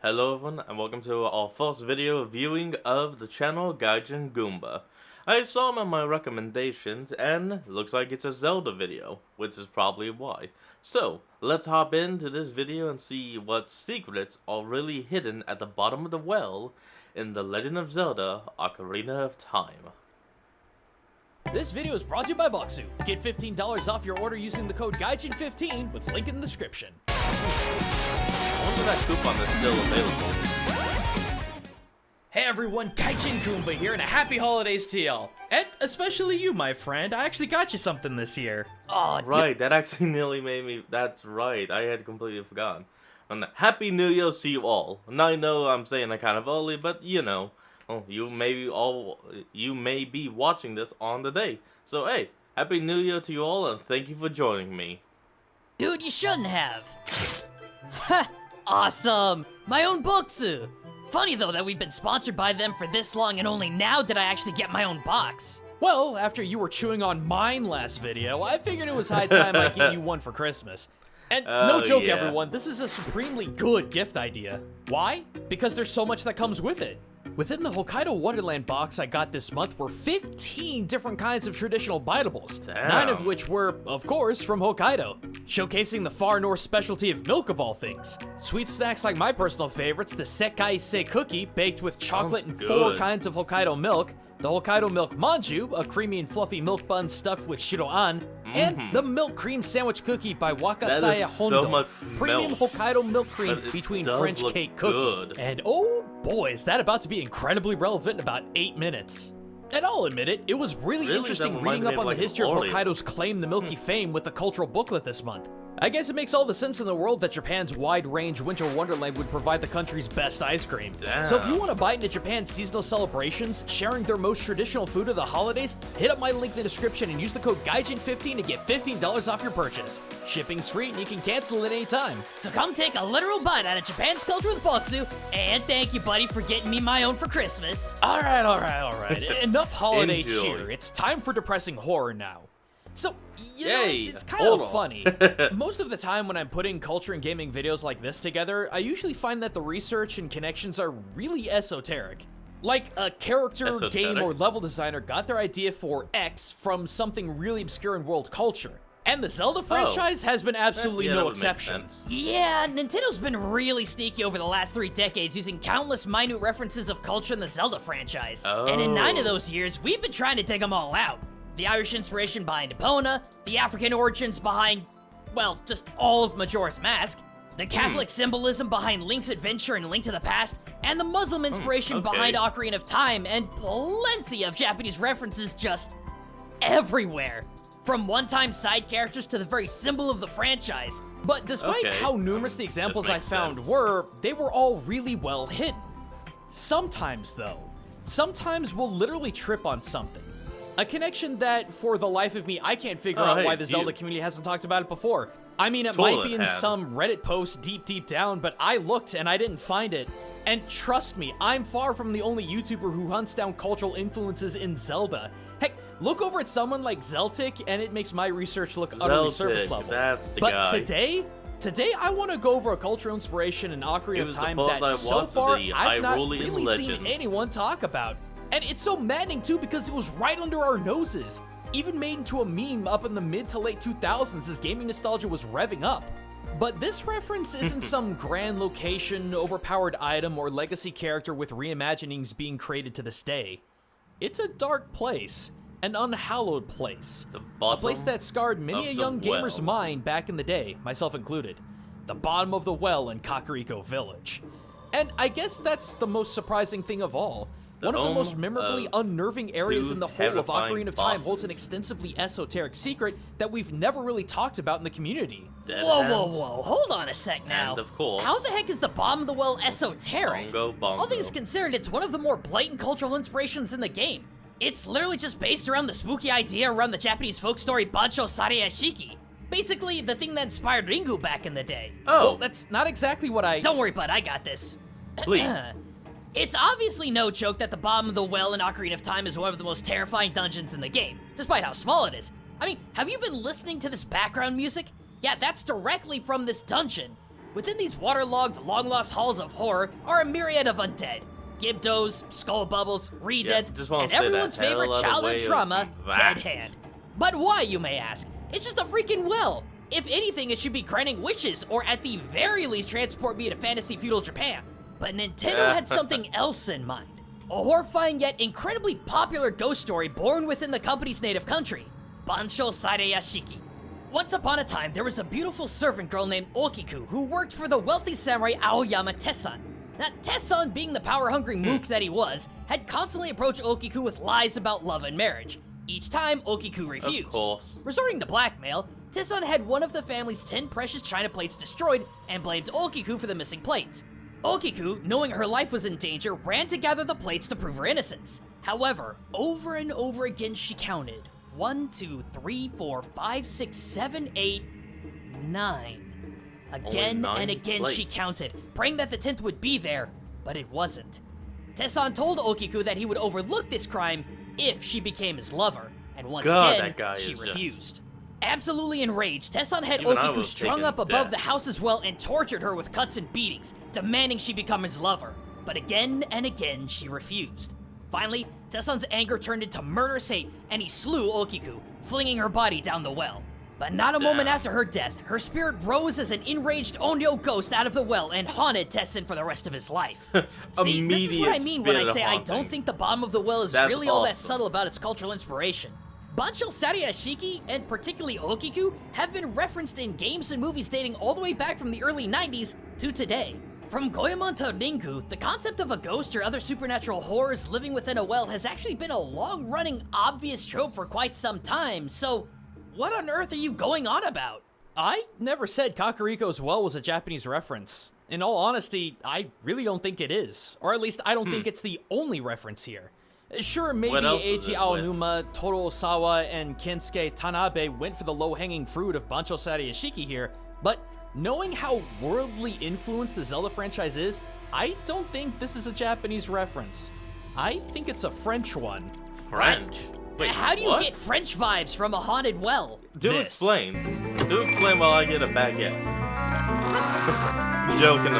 Hello everyone, and welcome to our first video viewing of the channel Gaijin Goomba. I saw him on my recommendations, and looks like it's a Zelda video, which is probably why. So, let's hop into this video and see what secrets are really hidden at the bottom of the well in The Legend of Zelda Ocarina of Time. This video is brought to you by Boxu. Get $15 off your order using the code GAIJIN15 with link in the description. I wonder if that coupon is still available. Hey everyone, Gaijin Goomba here, and a happy holidays to y'all. And especially you, my friend. I actually got you something this year. Oh, right, that actually nearly made me... That's right, I had completely forgotten. And Happy New Year to you all. And I know I'm saying that kind of early, but you know, you may be watching this on the day. So hey, Happy New Year to you all, and thank you for joining me. Dude, you shouldn't have. Ha! Awesome! My own Boxu! Funny though that we've been sponsored by them for this long and only now did I actually get my own box. Well, after you were chewing on mine last video, I figured it was high time I get you one for Christmas. And no joke, yeah. everyone, this is a supremely good gift idea. Why? Because there's so much that comes with it. Within the Hokkaido Wonderland box I got this month were 15 different kinds of traditional biteables, Damn. 9 of which were, of course, from Hokkaido, showcasing the far north specialty of milk of all things. Sweet snacks like my personal favorites, the Sekai Se cookie, baked with chocolate Sounds and 4 good. kinds of Hokkaido milk, the Hokkaido milk manju, a creamy and fluffy milk bun stuffed with shiroan, and the milk cream sandwich cookie by Wakasaya That is so Hondo, much premium milk. Hokkaido milk cream But it between does French look cake cookies. good. And oh boy, is that about to be incredibly relevant in about 8 minutes. And I'll admit it, it was really Really? interesting That reading reminded me up of, on the like, history of Oreo. Hokkaido's claim to milky fame with the cultural booklet this month. I guess it makes all the sense in the world that Japan's wide-range winter wonderland would provide the country's best ice cream. Damn. So if you want to bite into Japan's seasonal celebrations, sharing their most traditional food of the holidays, hit up my link in the description and use the code GAIJIN15 to get $15 off your purchase. Shipping's free and you can cancel at any time. So come take a literal bite out of Japan's culture with Boxu, and thank you buddy for getting me my own for Christmas. Alright. Enough holiday Enjoy. cheer. It's time for depressing horror now. So, you know, Yay, it's kind horror. of funny. Most of the time when I'm putting culture and gaming videos like this together, I usually find that the research and connections are really esoteric. Like a character, Esoteric? game, or level designer got their idea for X from something really obscure in world culture. And the Zelda franchise has been absolutely Yeah, that no would make exception. sense. Yeah, Nintendo's been really sneaky over the last 3 decades using countless minute references of culture in the Zelda franchise. And in 9 of Oh. those years, we've been trying to dig them all out. The Irish inspiration behind Epona, the African origins behind, well, just all of Majora's Mask, the Catholic symbolism behind Link's adventure and Link to the Past, and the Muslim inspiration okay. behind Ocarina of Time, and plenty of Japanese references just everywhere. From one-time side characters to the very symbol of the franchise. But despite Okay. how numerous the examples I makes found sense. were, they were all really well hidden. Sometimes, though, we'll literally trip on something. A connection that, for the life of me, I can't figure out hey, why the you. Zelda community hasn't talked about it before. I mean, it Totally might be in have. some Reddit post deep down, but I looked and I didn't find it. And trust me, I'm far from the only YouTuber who hunts down cultural influences in Zelda. Heck, look over at someone like Zeltic, and it makes my research look utterly surface Zeltic, level. that's the But guy. today I want to go over a cultural inspiration in Ocarina He of was the Time first I that so watched far the I've not Hyrulean really seen Legends. anyone talk about. And it's so maddening too because it was right under our noses. Even made into a meme up in the mid to late 2000s as gaming nostalgia was revving up. But this reference isn't some grand location, overpowered item, or legacy character with reimaginings being created to this day. It's a dark place, an unhallowed place. The A place bottom that scarred many a of the young gamer's well. mind back in the day, myself included. The bottom of the well in Kakariko Village. And I guess that's the most surprising thing of all. One of the most home memorably of unnerving areas two in the whole of terrifying Ocarina of Time holds bosses. an extensively esoteric secret that we've never really talked about in the community. Dead Whoa, Hands, hold on a sec now. And of course, How the heck is the bottom of the well esoteric? Bongo Bongo. All things considered, it's one of the more blatant cultural inspirations in the game. It's literally just based around the spooky idea around the Japanese folk story Bancho Sareyashiki. Basically, the thing that inspired Ringu back in the day. Oh, Well, that's not exactly what I... Don't worry, bud, I got this. please. It's obviously no joke that the bottom of the well in Ocarina of Time is one of the most terrifying dungeons in the game, despite how small it is. I mean, have you been listening to this background music? Yeah, that's directly from this dungeon. Within these waterlogged, long-lost halls of horror are a myriad of undead. Gibdos, skull bubbles, re-deads, just wanna and say that. everyone's Hell favorite of a childhood way of trauma, that. Dead Hand. But why, you may ask? It's just a freaking well. If anything, it should be granting wishes, or at the very least transport me to fantasy feudal Japan. But Nintendo had something else in mind. A horrifying yet incredibly popular ghost story born within the company's native country, Bansho Sareyashiki. Once upon a time, there was a beautiful servant girl named Okiku who worked for the wealthy samurai Aoyama Tessan. Now, Tessan, being the power-hungry mook that he was, had constantly approached Okiku with lies about love and marriage. Each time, Okiku refused. Of course. Resorting to blackmail, Tessan had one of the family's 10 precious china plates destroyed and blamed Okiku for the missing plates. Okiku, knowing her life was in danger, ran to gather the plates to prove her innocence. However, over and over again she counted. 1, 2, 3, 4, 5, 6, 7, 8, 9. Again and again she counted, praying that the 10th would be there, but it wasn't. Tessan told Okiku that he would overlook this crime if she became his lover, and once again, she refused. Absolutely enraged, Tessan had Okiku strung up above the house's well and tortured her with cuts and beatings, demanding she become his lover. But again and again, she refused. Finally, Tessan's anger turned into murderous hate, and he slew Okiku, flinging her body down the well. But not a moment after her death, her spirit rose as an enraged Onryo ghost out of the well and haunted Tessan for the rest of his life. See, this is what I mean when I say I don't think the bottom of the well is really all that subtle about its cultural inspiration. Bansho Sareyashiki, and particularly Okiku, have been referenced in games and movies dating all the way back from the early 90s to today. From Goemon to Rinku, the concept of a ghost or other supernatural horrors living within a well has actually been a long-running, obvious trope for quite some time, so what on earth are you going on about? I never said Kakariko's well was a Japanese reference. In all honesty, I really don't think it is. Or at least I don't think it's the only reference here. Sure, maybe Eiji Aonuma, Toru Osawa, and Kensuke Tanabe went for the low-hanging fruit of Bansho Sareyashiki here, but knowing how worldly influenced the Zelda franchise is, I don't think this is a Japanese reference. I think it's a French one. French? Wait, how do you get French vibes from a haunted well? Do explain. Do explain while I get a baguette. I'm joking. The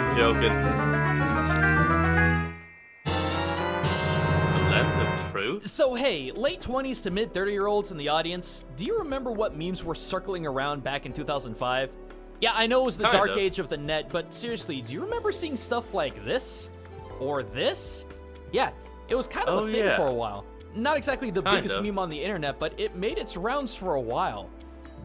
lens of truth? So hey, late 20s to mid 30-year-olds in the audience, do you remember what memes were circling around back in 2005? Yeah, I know it was the dark age of the net, but seriously, do you remember seeing stuff like this? Or this? Yeah, it was kind of a thing for a while. Not exactly the biggest meme on the internet, but it made its rounds for a while.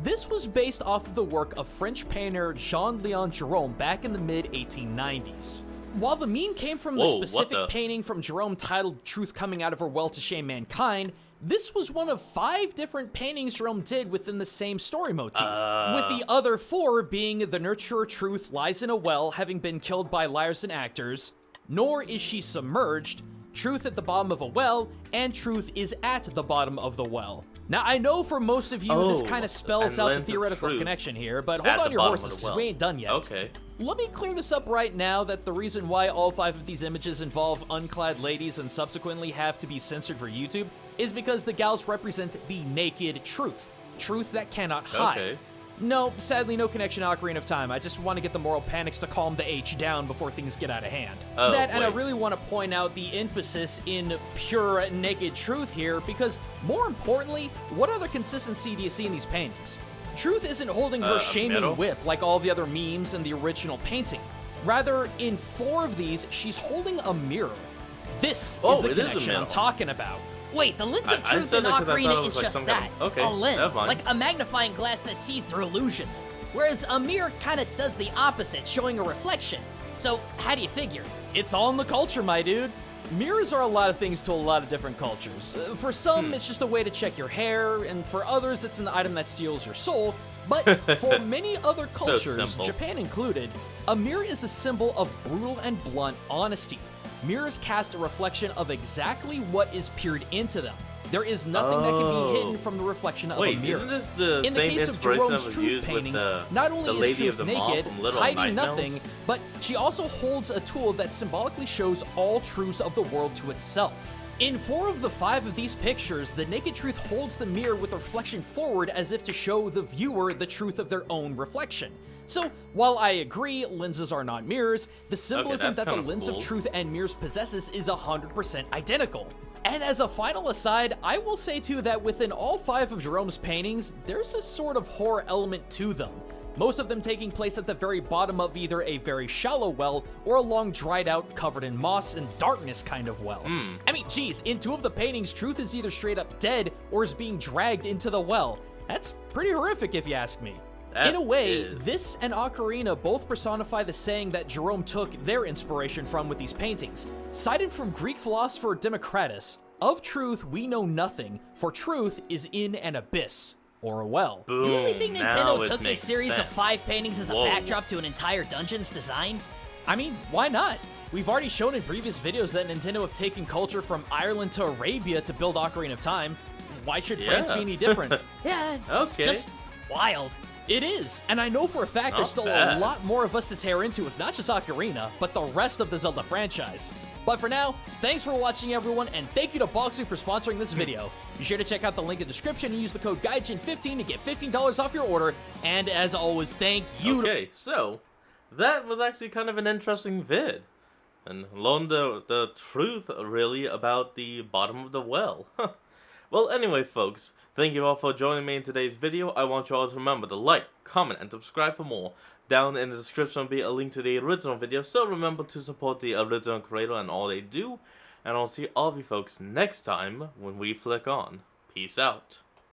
This was based off of the work of French painter Jean-Léon Gérôme back in the mid-1890s. While the meme came from the specific painting from Gérôme titled Truth Coming Out of Her Well to Shame Mankind, this was one of 5 different paintings Gérôme did within the same story motif, with the other 4 being the nurturer Truth lies in a well having been killed by liars and actors, nor is she submerged, Truth at the bottom of a well, and Truth is at the bottom of the well. Now, I know for most of you this kind of spells out the theoretical connection here, but hold on your horses, because we ain't done yet. Okay. Let me clear this up right now that the reason why all 5 of these images involve unclad ladies and subsequently have to be censored for YouTube is because the gals represent the naked truth. Truth that cannot hide. Okay. No, sadly, no connection to Ocarina of Time. I just want to get the moral panics to calm the H down before things get out of hand. And I really want to point out the emphasis in pure naked truth here, because more importantly, what other consistency do you see in these paintings? Truth isn't holding her shaming whip like all the other memes in the original painting. Rather, in 4 of these, she's holding a mirror. This is the connection I'm talking about. Wait, the lens of truth in Ocarina is just that. A lens, like a magnifying glass that sees through illusions. Whereas a mirror kinda does the opposite, showing a reflection. So, how do you figure? It's all in the culture, my dude. Mirrors are a lot of things to a lot of different cultures. For some, it's just a way to check your hair, and for others, it's an item that steals your soul. But for many other cultures, Japan included, a mirror is a symbol of brutal and blunt honesty. Mirrors cast a reflection of exactly what is peered into them. There is nothing that can be hidden from the reflection of a mirror. Isn't this the In the same case of Jerome's truth paintings, not only is Truth naked, hiding nothing, but she also holds a tool that symbolically shows all truths of the world to itself. In 4 of the 5 of these pictures, the naked truth holds the mirror with the reflection forward as if to show the viewer the truth of their own reflection. So, while I agree lenses are not mirrors, the symbolism that's that the kinda lens cool. of truth and mirrors possesses is 100% identical. And as a final aside, I will say too that within all 5 of Jerome's paintings, there's a sort of horror element to them. Most of them taking place at the very bottom of either a very shallow well or a long dried out, covered in moss and darkness kind of well. I mean, geez, in 2 of the paintings, Truth is either straight up dead or is being dragged into the well. That's pretty horrific if you ask me. In a way, this and Ocarina both personify the saying that Jerome took their inspiration from with these paintings. Cited from Greek philosopher Democritus, "Of truth we know nothing, for truth is in an abyss," or a well. Boom, You really think now Nintendo it took this makes series of sense. 5 paintings as a Whoa. backdrop to an entire dungeon's design? I mean, why not? We've already shown in previous videos that Nintendo have taken culture from Ireland to Arabia to build Ocarina of Time. Why should France be any different? Yeah, it's Okay. just wild. It is, and I know for a fact there's Not still bad. a lot more of us to tear into with not just Ocarina, but the rest of the Zelda franchise. But for now, thanks for watching everyone, and thank you to Boxu for sponsoring this video. Be sure to check out the link in the description and use the code GAIJIN15 to get $15 off your order, and as always, thank you to- Okay, so that was actually kind of an interesting vid, and learned the truth really about the bottom of the well. Well, anyway, folks, thank you all for joining me in today's video. I want you all to remember to like, comment, and subscribe for more. Down in the description will be a link to the original video, so remember to support the original creator and all they do. And I'll see all of you folks next time when we flick on. Peace out.